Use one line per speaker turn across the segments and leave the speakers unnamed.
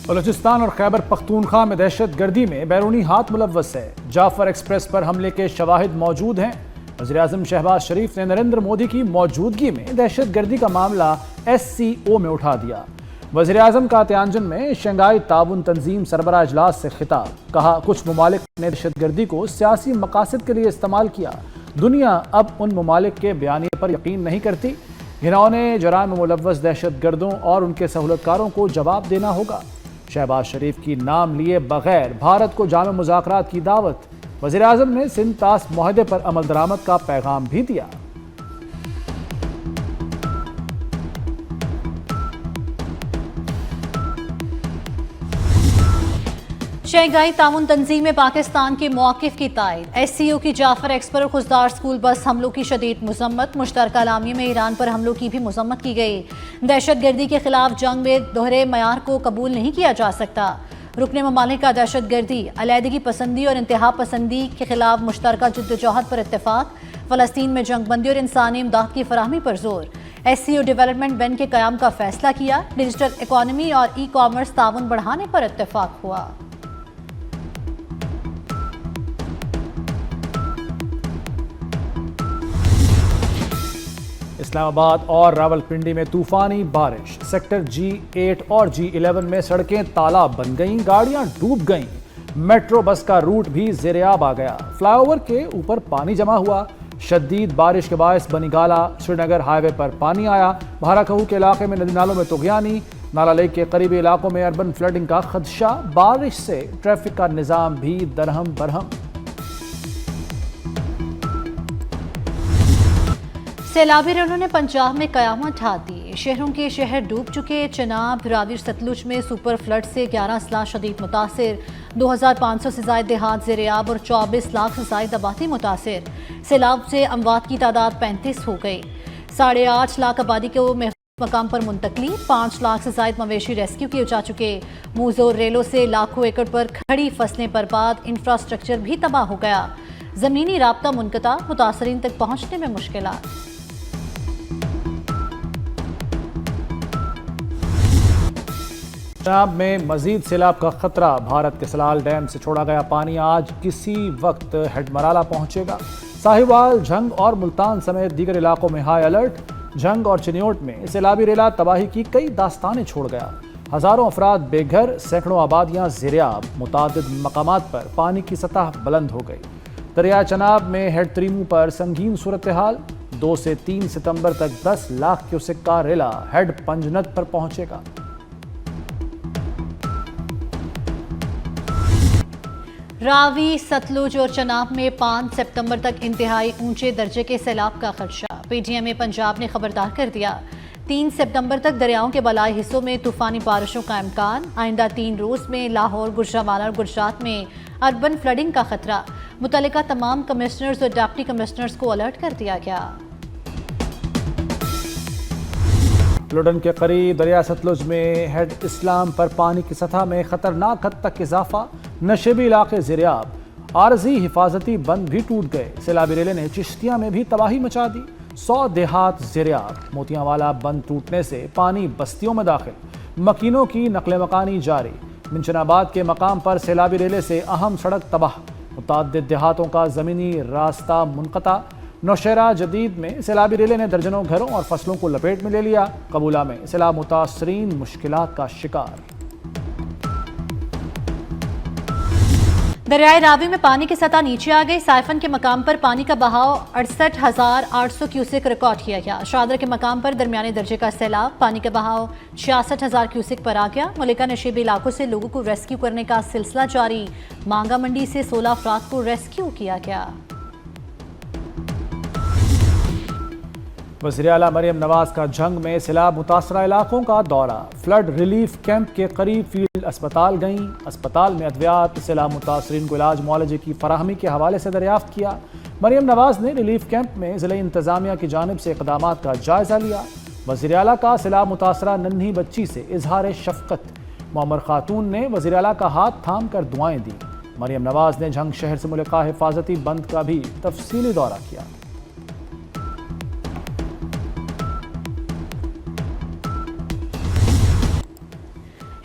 بلوچستان اور خیبر پختونخوا میں دہشت گردی میں بیرونی ہاتھ ملوث ہے۔ جعفر ایکسپریس پر حملے کے شواہد موجود ہیں۔ وزیراعظم شہباز شریف نے نریندر مودی کی موجودگی میں دہشت گردی کا معاملہ SCO میں اٹھا دیا۔ وزیراعظم کا تیانجن میں شنگھائی تعاون تنظیم سربراہ اجلاس سے خطاب، کہا کچھ ممالک نے دہشت گردی کو سیاسی مقاصد کے لیے استعمال کیا، دنیا اب ان ممالک کے بیانیے پر یقین نہیں کرتی، گھناؤنے جرائم میں ملوث دہشت گردوں اور ان کے سہولتکاروں کو جواب دینا ہوگا۔ شہباز شریف کی نام لیے بغیر بھارت کو جامع مذاکرات کی دعوت، وزیراعظم نے سندھ طاس معاہدے پر عمل درآمد کا پیغام بھی دیا۔
شنگھائی تعاون تنظیم میں پاکستان کے موقف کی تائید، SCO کی جعفر ایکسپریس اور خضدار اسکول بس حملوں کی شدید مذمت، مشترکہ اعلامیے میں ایران پر حملوں کی بھی مذمت کی گئی۔ دہشت گردی کے خلاف جنگ میں دوہرے معیار کو قبول نہیں کیا جا سکتا۔ رکن ممالک کا دہشت گردی، علیحدگی پسندی اور انتہا پسندی کے خلاف مشترکہ جدوجہد پر اتفاق، فلسطین میں جنگ بندی اور انسانی امداد کی فراہمی پر زور۔ SCO ڈیولپمنٹ بینک کے قیام کا فیصلہ کیا، ڈیجیٹل اکانومی اور کامرس تعاون بڑھانے پر اتفاق ہوا۔
اسلام آباد اور راولپنڈی میں طوفانی بارش، سیکٹر G8 اور G11 میں سڑکیں تالاب بن گئیں، گاڑیاں ڈوب گئیں، میٹرو بس کا روٹ بھی زیر آب آ گیا، فلائی اوور کے اوپر پانی جمع ہوا، شدید بارش کے باعث بنی گالا سری نگر ہائی وے پر پانی آیا، بھارا کہو کے علاقے میں ندی نالوں میں طغیانی، نالا لیک کے قریبی علاقوں میں اربن فلڈنگ کا خدشہ، بارش سے ٹریفک کا نظام بھی درہم برہم۔
سیلابی ریلوں نے پنجاب میں قیامت ڈھا دی، شہروں کے شہر ڈوب چکے، چناب راوی ستلج میں سپر فلڈ سے 11 اضلاع شدید متاثر، 2500 سے زائد دیہات زیر آب اور 24 لاکھ سے زائد آبادی متاثر، سیلاب سے اموات کی تعداد 35 ہو گئی، 8.5 لاکھ آبادی کو محفوظ مقام پر منتقلی، 5 لاکھ سے زائد مویشی ریسکیو کیے جا چکے، موزور ریلوں سے لاکھوں ایکڑ پر کھڑی فصلیں برباد، انفراسٹرکچر بھی تباہ ہو گیا، زمینی رابطہ منقطع، متاثرین تک پہنچنے میں مشکلات۔
پنجاب میں مزید سیلاب کا خطرہ، بھارت کے سلال ڈیم سے چھوڑا گیا پانی آج کسی وقت ہیڈ مرالہ پہنچے گا، ساہیوال، جھنگ اور ملتان سمیت دیگر علاقوں میں ہائی الرٹ، جھنگ اور چنیوٹ میں سیلابی ریلا تباہی کی کئی داستانیں چھوڑ گیا، ہزاروں افراد بے گھر، سینکڑوں آبادیاں زیر آب، متعدد مقامات پر پانی کی سطح بلند ہو گئی، دریا چناب میں ہیڈ تریمو پر سنگین صورتحال، 2 سے 3 ستمبر تک 10 لاکھ کیوسک کا ریلا ہیڈ پنجنت پر پہنچے گا۔
راوی، ستلج اور چناب میں 5 ستمبر تک انتہائی اونچے درجے کے سیلاب کا خدشہ، PTM پنجاب نے خبردار کر دیا، 3 ستمبر تک دریاؤں کے بالائی حصوں میں طوفانی بارشوں کا امکان، آئندہ 3 روز میں لاہور، گوجرانوالہ اور گجرات میں اربن فلڈنگ کا خطرہ، متعلقہ تمام کمشنرز اور ڈپٹی کمشنرز کو الرٹ کر دیا گیا۔
لوڈن کے قریب دریا ستلج میں ہیڈ اسلام پر پانی کی سطح میں خطرناک حد تک اضافہ، نشیبی علاقے زیر آب، عارضی حفاظتی بند بھی ٹوٹ گئے، سیلابی ریلے نے چشتیاں میں بھی تباہی مچا دی، 100 دیہات زیر آب، موتیاں والا بند ٹوٹنے سے پانی بستیوں میں داخل، مکینوں کی نقل مکانی جاری، منشن آباد کے مقام پر سیلابی ریلے سے اہم سڑک تباہ، متعدد دیہاتوں کا زمینی راستہ منقطع، نوشہرہ جدید میں سیلابی ریلے نے درجنوں گھروں اور فصلوں کو لپیٹ میں لے لیا، قبولہ میں سیلاب متاثرین مشکلات کا شکار۔
دریائے راوی میں پانی کی سطح نیچے آ گئی، سائفن کے مقام پر پانی کا بہاؤ 68,800 کیوسک ریکارڈ کیا گیا، شادر کے مقام پر درمیانے درجے کا سیلاب، پانی کا بہاؤ 66,000 کیوسک پر آ گیا، ملکہ نشیبی علاقوں سے لوگوں کو ریسکیو کرنے کا سلسلہ جاری، مانگا منڈی سے 16 افراد کو ریسکیو کیا گیا۔
وزیراعلیٰ مریم نواز کا جنگ میں سیلاب متاثرہ علاقوں کا دورہ، فلڈ ریلیف کیمپ کے قریب فیلڈ اسپتال گئیں، اسپتال میں ادویات سیلاب متاثرین کو علاج معالجے کی فراہمی کے حوالے سے دریافت کیا، مریم نواز نے ریلیف کیمپ میں ضلعی انتظامیہ کی جانب سے اقدامات کا جائزہ لیا، وزیراعلیٰ کا سیلاب متاثرہ ننھی بچی سے اظہار شفقت، معمر خاتون نے وزیراعلیٰ کا ہاتھ تھام کر دعائیں دیں، مریم نواز نے جھنگ شہر سے ملکہ حفاظتی بند کا بھی تفصیلی دورہ کیا۔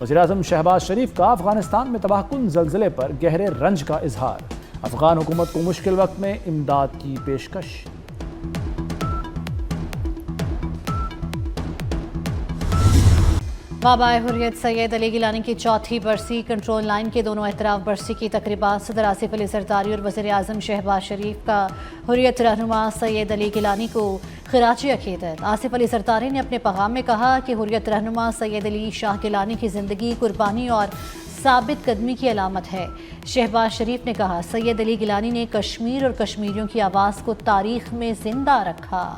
وزیراعظم شہباز شریف کا افغانستان میں تباہ کن زلزلے پر گہرے رنج کا اظہار، افغان حکومت کو مشکل وقت میں امداد کی پیشکش۔
بابا حریت سید علی گیلانی کی چوتھی برسی، کنٹرول لائن کے دونوں اعتراف برسی کی تقریبات صدر آصف علی زرداری اور وزیر اعظم شہباز شریف کا حریت رہنما سید علی گیلانی کو خراج عقیدت۔ آصف علی زرداری نے اپنے پیغام میں کہا کہ حریت رہنما سید علی شاہ گیلانی کی زندگی قربانی اور ثابت قدمی کی علامت ہے۔ شہباز شریف نے کہا سید علی گیلانی نے کشمیر اور کشمیریوں کی آواز کو تاریخ میں زندہ رکھا۔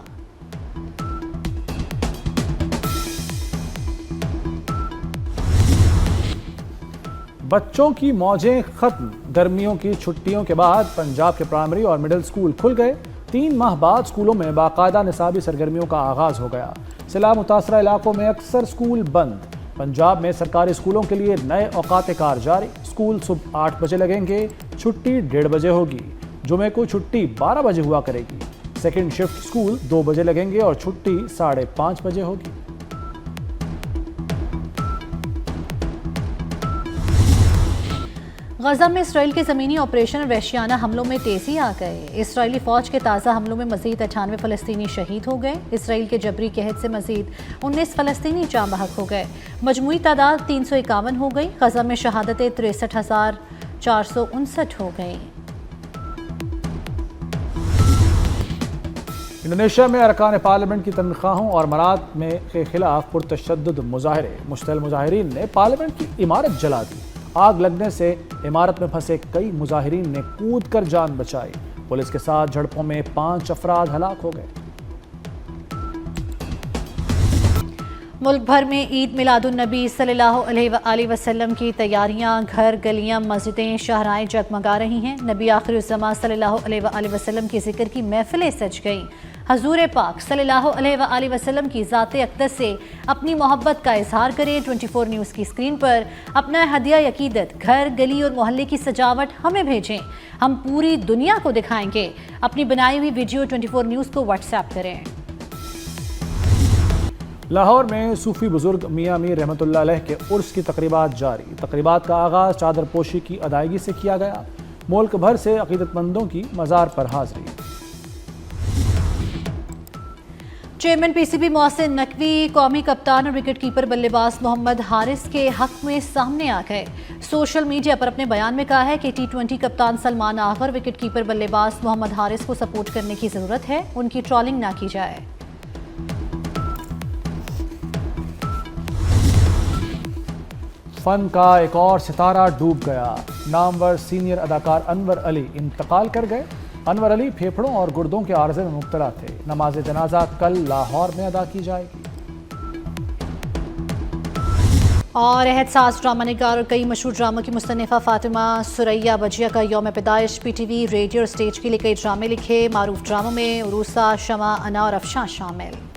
بچوں کی موجیں ختم، گرمیوں کی چھٹیوں کے بعد پنجاب کے پرائمری اور مڈل سکول کھل گئے۔ 3 ماہ بعد سکولوں میں باقاعدہ نصابی سرگرمیوں کا آغاز ہو گیا۔ سیلاب متاثرہ علاقوں میں اکثر سکول بند۔ پنجاب میں سرکاری سکولوں کے لیے نئے اوقات کار جاری، سکول صبح 8 بجے لگیں گے، چھٹی 1:30 بجے ہوگی۔ جمعے کو چھٹی 12 بجے ہوا کرے گی۔ سیکنڈ شفٹ سکول 2 بجے لگیں گے اور چھٹی 5:30 بجے ہوگی۔
غزہ میں اسرائیل کے زمینی آپریشن اور وحشیانہ حملوں میں تیزی آ گئے۔ اسرائیلی فوج کے تازہ حملوں میں مزید 98 فلسطینی شہید ہو گئے۔ اسرائیل کے جبری قحط سے مزید 19 فلسطینی جاں بحق ہو گئے۔ مجموعی تعداد 351 ہو گئی۔ غزہ میں شہادتیں 63,459 ہو گئیں۔
انڈونیشیا میں ارکان پارلیمنٹ کی تنخواہوں اور مراد میں کے خلاف پرتشدد مظاہرے، مشتعل مظاہرین نے پارلیمنٹ کی عمارت جلا دی۔ آگ لگنے سے عمارت میں پھنسے کئی مظاہرین نے کود کر جان بچائی۔ پولیس کے ساتھ جھڑپوں میں 5 افراد ہلاک ہو گئے۔
ملک بھر میں عید میلاد النبی صلی اللہ علیہ وآلہ وسلم کی تیاریاں، گھر، گلیاں، مسجدیں، شاہراہیں جگمگا رہی ہیں۔ نبی آخر الزماں صلی اللہ علیہ وآلہ وسلم کی ذکر کی محفلیں سج گئیں۔ حضور پاک صلی اللہ علیہ وآلہ وسلم کی ذات اقدس سے اپنی محبت کا اظہار کریں۔ 24 نیوز کی اسکرین پر اپنا ہدیہ عقیدت، گھر، گلی اور محلے کی سجاوٹ ہمیں بھیجیں، ہم پوری دنیا کو دکھائیں گے۔ اپنی بنائی ہوئی ویڈیو 24 نیوز کو واٹس ایپ کریں۔
لاہور میں صوفی بزرگ میاں میر رحمۃ اللہ علیہ کے عرس کی تقریبات جاری۔ تقریبات کا آغاز چادر پوشی کی ادائیگی سے کیا گیا۔ ملک بھر سے عقیدت مندوں کی مزار پر حاضری۔
Chairman P C B Mohsin Naqvi قومی کپتان اور وکٹ کیپر بلے باز محمد حارث کے حق میں سامنے آ گئے۔ سوشل میڈیا پر اپنے بیان میں کہا ہے کہ T20 کپتان سلمان آغر وکٹ کیپر بلے باز محمد حارث کو سپورٹ کرنے کی ضرورت ہے، ان کی ٹرولنگ نہ کی جائے۔
فن کا ایک اور ستارہ ڈوب گیا۔ نامور سینئر اداکار انور علی انتقال کر گئے۔ انور علی پھیپھڑوں اور گردوں کے عارضے میں مبتلا تھے۔ نماز جنازہ کل لاہور میں ادا کی جائے گی۔
اور عہد ساز ڈرامہ نگار اور کئی مشہور ڈراموں کی مصنفہ فاطمہ ثریا بجیا کا یوم پیدائش۔ پی ٹی وی، ریڈیو اور اسٹیج کے لیے کئی ڈرامے لکھے۔ معروف ڈراموں میں عروسہ، شمع، انا اور افشاں شامل۔